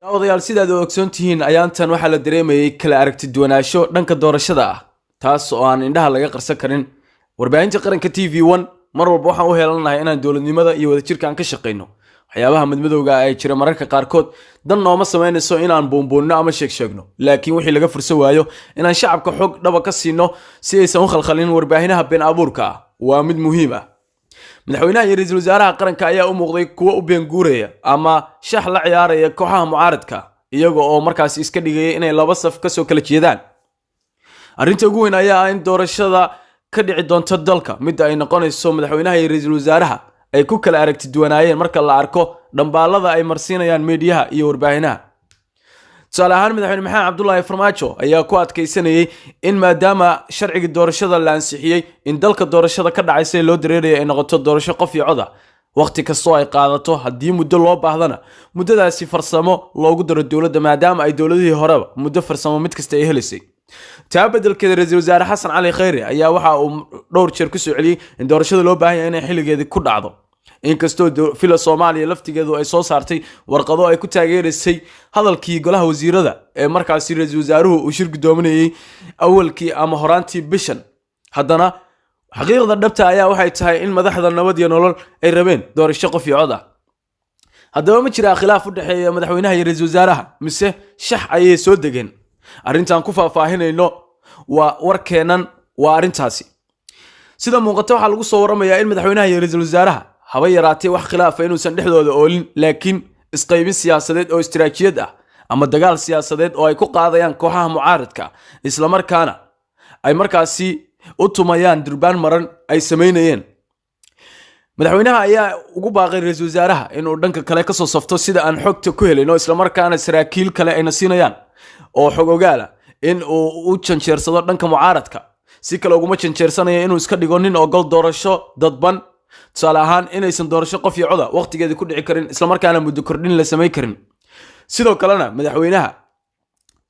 Daawadayaal sidaad u ogsoontihiin ayaantan waxaa la dareemayay kala aragti duwanaansho dhanka doorashada ah taas oo aan indhaha laga qarsan karin warbaahinta qaranka TV1 mar walba waxaan u heelanahay inaan dowladnimada iyo wadajirka aan ka shaqeyno waxyaabaha madmadowga ay jira mararka qaarkood dan nooma sameynayso inaan boonboonno ama sheegno laakiin wixii laga furso waayo inaan shacabka xog dhaba ka siino si aysan u khalkhalin warbaahinada been abuurka waa mid muhiim ah madaxweynaha iyo ra'iisul wasaaraha qaranka ayaa u muuqday kuwa u been guuraya ama shax la ciyaaraya kooxaha mucaaradka iyaga oo markaas iska dhigay inay laba saf ka soo kala jeedaan arrinta ugu weyn ayaa in doorashada ka dhici doonto dalka mid ay noqonayso madaxweynaha iyo ra'iisul wasaaraha ay ku kala aragti duwanaayeen marka la arko dhambaalada ay marsiinayaan meediyaha iyo warbaahinada tusaale ahaan madaxweyne maxamed cabdullaahi farmaajo ayaa ku adkaysanayay in maadaama sharciga doorashada la ansixiyay in dalka doorashada ka dhacaysa loo dareerayo ay noqoto doorasho qof iyo cod ah waqti kastoo ay qaadato haddii muddo loo baahdana muddadaasi farsamo loogu daro dowladda maadaama ay dowladihii horeba muddo farsamo mid kasta ay helisay taa beddelkeeda ra'iisul wasaare xasan cali khayre ayaa waxa uu dhowr jeer ku soo celiyay in doorashada loo baahan yahay inay xilligeedii ku dhacdo inkastoo fila Soomaaliya laftigeedu ay soo saartay warqado ay ku taageerisay hadalkii golaha wasiirada ee markaas ra'iisul wasaaruhu uu shir gudoominayay awalkii ama horaantii bishan haddana xaqiiqda dhabta ayaa waxay tahay in madaxda nabad iyo nolol ay rabeen doorasho qof iyo cod ah haddaba ma jira khilaaf u dhaxeeya madaxweynaha iyo ra'iisul wasaaraha mise shax ayay soo degeen arrintan ku faahfaahinayno waa warkeenan waa arrintaasi sida muuqata waxa lagu soo waramayaa in madaxweynaha iyo ra'iisul wasaaraha haba yaraatee wax khilaaf ah inuusan dhexdooda oolin laakiin isqaybin siyaasadeed oo istiraatiijiyad ah ama dagaal siyaasadeed oo ay ku qaadayaan kooxaha mucaaradka isla markaana ay markaasi u tumayaan durbaan maran ay sameynayeen madaxweynaha ayaa ugu baaqay ra'iisul wasaaraha inuu dhanka kale ka soo safto sida aan xogta ku helayno isla markaana saraakiil kale ay nasiinayaan oo xog ogaala in uu u janjeersado dhanka mucaaradka si kale uguma janjeersanayo inuu iska dhigo nin ogol doorasho dadban tusaale ahaan inaysan doorasho qof iyo coda waqtigeedii ku dhici karin isla markaana muddo kordhin la sameyn karin sidoo kalena madaxweynaha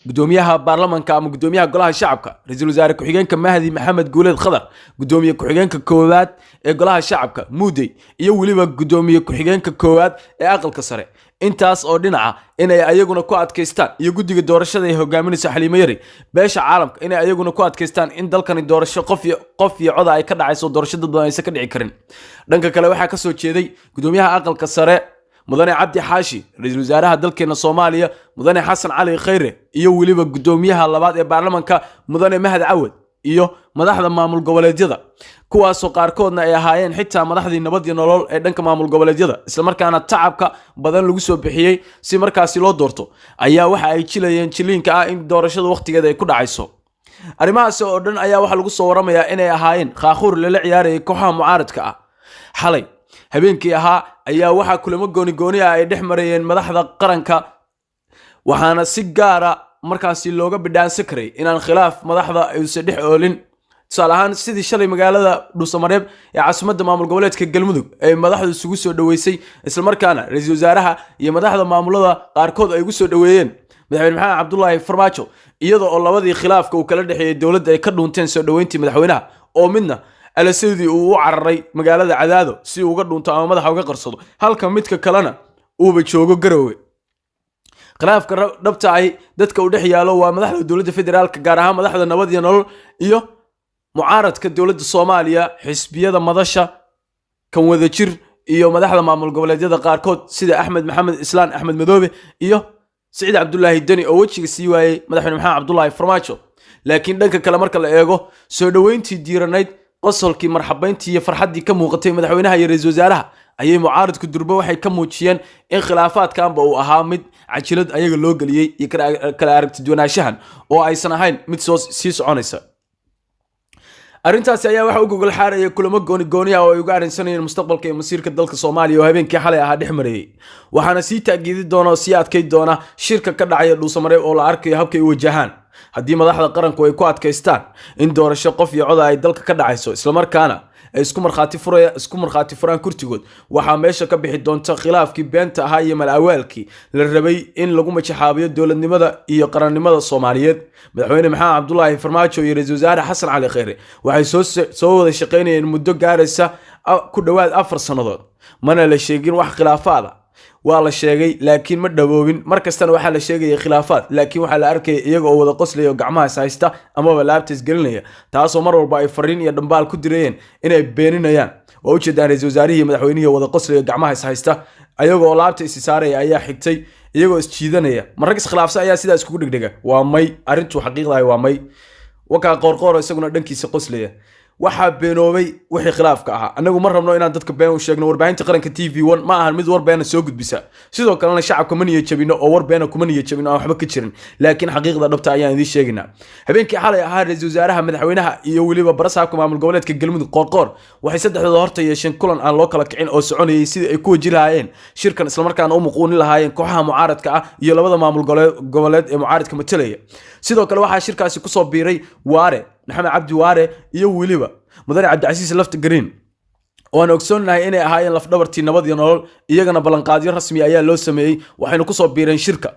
gudoomiyaha baarlamaanka ama gudoomiyaha golaha shacabka ra'iisul wasaare ku-xigeenka Mahdi Maxamed Guuleed Khadar gudoomiye ku-xigeenka koowaad ee golaha shacabka Muudey iyo waliba gudoomiye ku-xigeenka koowaad ee aqalka sare intaas oo dhinaca inay ayaguna ku adkaystaan iyo guddiga doorashada ay hogaaminayso Xaliimo Yari beesha caalamka inay ayaguna ku adkaystaan in dalkani doorasho qof iyo cod ay ka dhacayso doorashada badan aysan ka dhici karin dhanka kale waxa ka soo jeeday gudoomiyaha aqalka sare mudane cabdi xaashi ra'iisul wasaaraha dalkeena Soomaaliya mudane xasan cali khayre iyo waliba gudoomiyaha labaad ee baarlamaanka mudane mahad cawad iyo madaxda maamul goboleedyada kuwaas oo qaarkoodna ay ahaayeen xitaa madaxdii nabad iyo nolol ee dhanka maamul goboleedyada isla markaana tacabka badan lagu soo bixiyay si markaasi loo doorto ayaa waxa ay jilayeen jiliinka ah in doorashada waqtigeeda ay ku dhacayso arrimahaas oo dhan ayaa waxa lagu soo waramayaa inay ahaayeen khaakhur la ciyaarayay kooxaha mucaaradka ah xalay habeenkii ahaa ayaa waxa kulamo gooni ay dhex marayeen madaxda qaranka waxaana si gaar ah markaasi looga bidhaansan karay inaan khilaaf madaxda aysan dhex oolin tusaale ahaan sidii shalay magaalada Dhuusamareeb ee caasimadda maamul goboleedka Galmudug ay madaxdu isugu soo dhaweysay isla markaana ra'iisul wasaaraha iyo madaxda maamulada qaarkood ay ugu soo dhaweeyeen madaxweyne maxamed cabdullaahi farmaajo iyadoo oo labadii khilaafka uu kala dhaxeeyay dowladda ay ka dhuunteen soo dhaweyntii madaxweynaha oo midna alasadii uu u cararay magaalada Cadaado si uu uga dhunto ama madaxa uga qarsado halka midka kalena uu joogo Garowe khilaafka dhabta ay dadka u dhex yaalo waa madaxda dowladda federaalka gaar ahaan madaxda nabad iyo nolol iyo mucaaradka dowladda Soomaaliya xisbiyada madasha kan wada jir iyo madaxda maamul goboleedyada qaarkood sida Axmed Maxamed Islaan Axmed Madoobe iyo Saciid Cabdullaahi Dani oo wajiga sii waayay madaxweyne maxamed cabdullaahi farmaajo laakiin dhanka kale marka la eego soo dhaweyntii diiranayd qosolkii marxabayntii iyo farxadii ka muuqatay madaxweynaha iyo ra'iisul wasaaraha ayay mucaaradku durba waxay ka muujiyeen in khilaafaadkaanba uu ahaa mid cajilad ayaga loo galiyay iyo kala aragti duwanaanshahan oo aysan ahayn mid sii soconaysa arrintaasi ayaa waxa uu gogol xaaraya kulamo gooni ah oo ay uga arrinsanayeen mustaqbalka iyo masiirka dalka Soomaaliya oo habeenkii xalay ahaa dhex marayay waxaana sii taageeri doona oo sii adkay doona shirka ka dhacaya Dhuusamareeb oo la arkayo habka ay wajahaan haddii madaxda qaranku ay ku adkaystaan in doorasho qof iyo cod ay dalka ka dhacayso isla markaana ay isku markhaati furaan kurtigood waxaa meesha ka bixi doonta khilaafkii beenta ahaa iyo malawaalkii la rabay in lagu majaxaabiyo dowladnimada iyo qarannimada Soomaaliyeed madaxweyne maxamed cabdullaahi farmaajo iyo ra'iisul wasaare xasan cali khayre waxay soo wada shaqeynayeen muddo gaaraysa ku dhawaad 4 sanadood mana la sheegin wax khilaafaad waa la sheegay laakiin ma dhawoobin markastana waxaa la sheegaya khilaafaad laakiin waxaa la arkaya iyaga oo wada qoslaya oo gacmahaas haysta amaba laabtiis gelinaya taasoo mar walba ay fariin iyo dhambaal ku dirayeen inay beeninayaan oo ujeedaan ra'iisul wasaarihii madaxweynihii wada qoslaya gacmahaas haysta ayagoo laabta is saaraya ayaa xigtay iyagoo isjiidanaya marag iskhilaafsan ayaa sidaas kugu dhigdhiga waa may arintu xaqiiqdahay waa may wakaa qoorqoor isaguna dhankiisa qoslaya waxaa beenoobay wixii khilaafka ahaa anagu ma rabno inaan dadka been u sheegno warbaahinta qaranka TV1 ma ahan mid war beena soo gudbisa sidoo kalena shacabka ma niyo jabino oo war beena kuma niyo jabino aan waxba ka jirin laakiin xaqiiqda dhabta ayaan idin sheegnaa habeenkii xalay ahaa ra'iisul wasaaraha madaxweynaha iyo waliba barasaabka maamul goboleedka galmudug qoorqoor waxay saddexdooda horta yeesheen kulan aan loo kala kicin oo soconayay sidii ay ku wajilaayeen shirkan isla markaana u muquunin lahaayeen kooxaha mucaaradka ah iyo labada maamul goboleed ee mucaaradka matalaya sidoo kale waxaa shirkaasi ku soo biiray waare maxamed cabdi waare iyo waliba mudane cabdicasiis lafta green oo aan ogsoonahay inay ahaayeen laf dhabartii nabad iyo nolol iyagana ballanqaadyo rasmi ayaa loo sameeyay waxayna ku soo biireen shirka